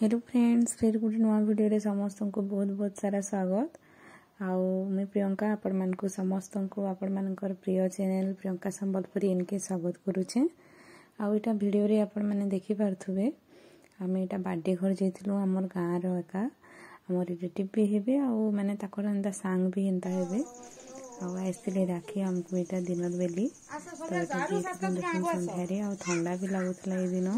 Hello friends, फिर गोटे नुआ वीडियो समस्त को बहुत बहुत सारा स्वागत। मैं प्रियंका आपण को समस्त को आपण प्रिय चैनल प्रियंका संबलपुरी इनके स्वागत करुचे। आईटा वीडियो रे आपण मैंने देखि पार्थुबे आम यहाँ बर्थडे घर जाइलु आमर गाँव रहा आम रिलेटिव भी हेबे आउ माने ताकर एंता सांग भी एंता हेबे आसते राखी आमको यहाँ दिन बेली तो यहाँ देखो संध्यारे आ ठंडा भी लगुला ये दिन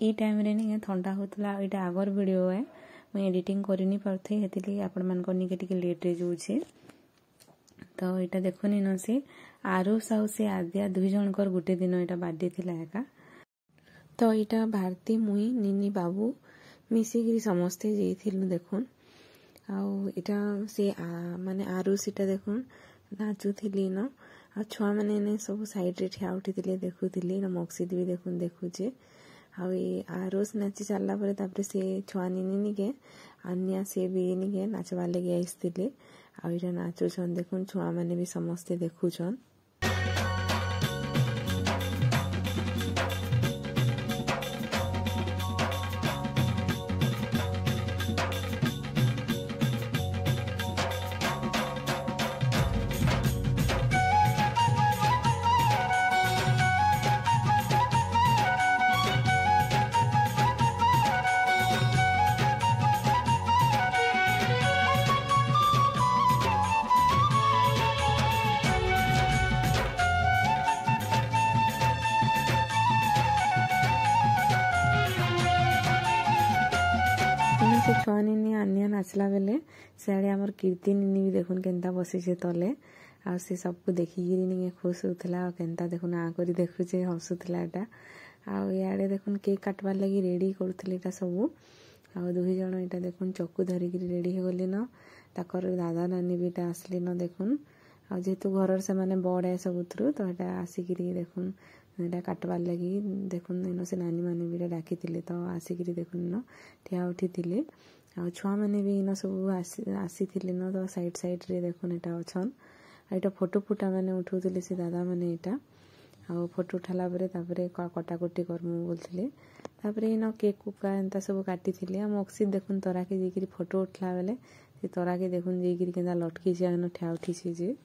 ई टाइम रे नहीं ठंडा होता यहाँ आगर वीडियो है मुझे एडिटिंग करनी पार्थी हेतिली आपण मानक निके लेट रे जाऊे तो यहाँ देखनी न से आरुष आउ से आद्या दुई जनकर गोटे दिन यहाँ बर्थडे थिला एका तो यहाँ भारती मुई निनी बाबू मिसिकी समस्ते जाइलु देखुन आटा से माने आरुष इटा देखुन नाचुली न आ छुआ मैंने सब साइड रे ठिया उठी देखुली न मकसिद भी देखुन देखुचे आरुष नाची सारापर से छुआ निनी के अन्या से भी निके नाचवार लगे आसते आटा नाचुछन देखुन छुआ मैंने भी समस्ते देखुछन। से छुआ निनी आनिया नाचला बेले सियाड़े आमर कीर्ति निनी भी देखुन केनता बसीचे तले आ से सबको देखिकी निके खुश होता केनता देखुन आ करी देखुचे हसुला एटा आड़े देखुन केक काटवार लगी रेडी करुले सब आ दुई जन यहाँ देखुन चक्कू धरिक रेडी हो गले न ताकर दादा नानी भी आसले न देखुन आ जेहेतु घर से माने बड़े सबुथु तो यहाँ आसिक देखुन यहाँ काटवार लगी देखुन इन से नानी मैंने भी डाकी तो आसिक देखुन न ठिया उठी थे आ छुआ मैंने भी इन सब आसी न तो साइड साइड रे देखुन यहाँ अच्छन यहाँ फोटो फुटा मैंने उठाऊले से दादा मैंने यहाँ आ फोटो उठाला कटाकटी करमु बोलते इन केक कुका एंता सब काटी मकसिद देखुन तराके जाकि फोटो उठला बेले से तराके देखुन जाकि के लटकी जान ठिया उठी जे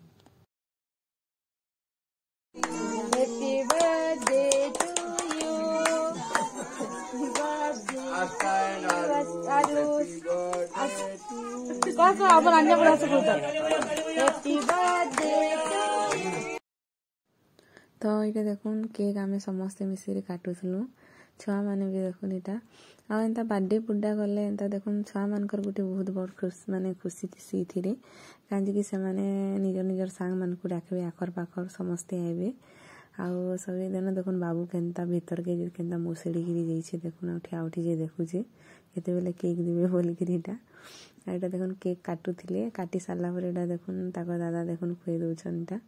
तो यहाँ देखुन केक आम समस्ते मिसिक काटुलु छुआ मैंने भी देखुन यहाँ आंता बर्थडे बुड्डा गले एंता देखुन छुआ मानकर गोटे बहुत बड़ खुश माने खुशी थी कहीं से निज निजर सांग मान को डाकबे आखर पाखर समस्ते आए आउ सब दिन देखुन बाबू केनता भीतर के केनता मुसेड़ी जाइए देखुन ठिया उठी जे देखुचे केते बेले केक देवे बोलिक यहाँ देखुन केक काटुले काटी सारापर यहाँ देखुन ताकर दादा देखुन खुए दौन यहाँ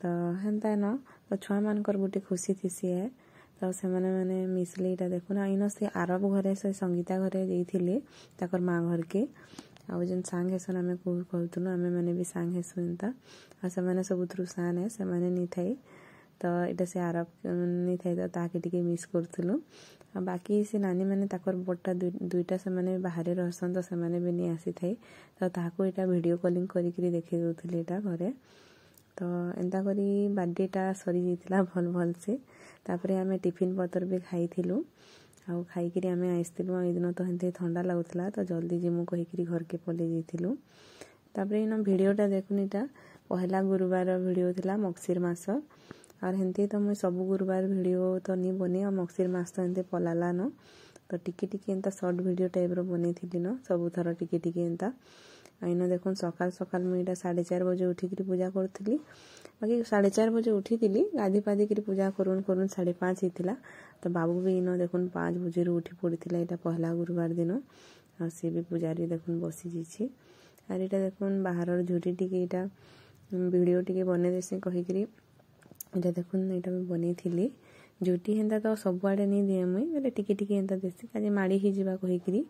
तो हेन्ता न तो छुआ मानकर गोटे खुशी थी है तो से मैंने मिसले यहाँ देखुन इन से आरब घरे से संगीता घरे जाइए ताकर माँ घर के आउ जेन सांग हेसन आम कहतुन आम मैंने भी सांग हेसु एंता आ से सबुथु सान है से नहीं थाई तो यहाँ से आरब नहीं थाई तो ताके टिके मिस करूँ बाकी से नानी मैंने ताकर बटा दुईटा से मैंने बाहर रहसन तो से भी नहीं आसी थाई तो ताको यहाँ वीडियो कॉलिंग करी देखे दूसरी यहाँ घरे तो एंता करी बर्थडेटा सरी जाइला भल भल से तापर आम टिफिन पतर भी खाइलु आउ खाई आम आसलु ये दिन तो हेंते ठंडा लगुला तो जल्दी जिमु कहीकि घर के पलि जाइलु तापर इन वीडियोटा देखुन यहाँ पहला गुरुवार वीडियो थिला मकसिर मास और हेंते तो मुझे सब गुरुवार वीडियो तो नहीं बने और मकसिर मास तो हेंते पलाला न तो टिके टिके एंता शॉर्ट वीडियो टाइप रो बने थी न सब थर टिके टिके एंता इन देखुन सकाल सकाल मुझे 4:30 बजे उठिक पूजा करी बाकी 4:30 बजे उठी गाधी पाधी कर पूजा करुन 5:30 होता तो बाबू भी इन देखुन 5 बजे उठी पड़ता यहाँ पहला गुरुवार दिन और सी भी पूजारी देखुन बसी जाइए और यहाँ देखुन बाहर झुरी टी यहाँ वीडियो टी बन देसी कहीकि यहाँ देखुन यहाँ बन थी झुटी हेन्ता तो सबुआड़े नहीं दिए मुई बोले टिके टिके एंता देसी काजे माड़ी ही जीवा कहीकि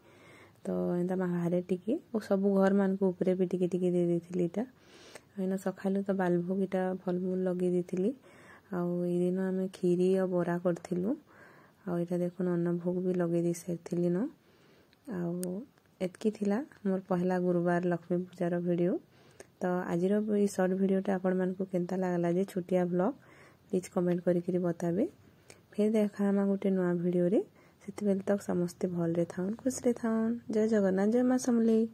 तो एंता बाहर टिके और सब घर मान को ऊपर भी टिके टिके दे देथिली टा ଏଇନ ସକାଳୁ ତ ବାଲଭୋଗ ଇଟା ଫଲ ମୂଲ ଲଗେଇ ଦେଇଥିଲି ଆଉ ଏଇ ଦିନ ଆମେ କ୍ଷୀରି ଆଉ ବରା କରିଥିଲୁ ଆଉ ଏଇଟା ଦେଖୁନ ଅନ୍ନଭୋଗ ବି ଲଗେଇ ଦେଇ ସାରିଥିଲି ନ ଆଉ ଏତକି ଥିଲା मोर पहला गुरुवार लक्ष्मी पूजार वीडियो। तो आज सर्ट वीडियोटा आपण मानकु केनता लागला जे छोटिया ब्लॉग प्लीज कमेंट करिकरी बताबे। फिर देखा हम गोटे नुआ वीडियो रे, सेति बेल तक समस्ते भल रे थाउन, खुश रे थाउन। जय जगन्नाथ, जय मां समलेई।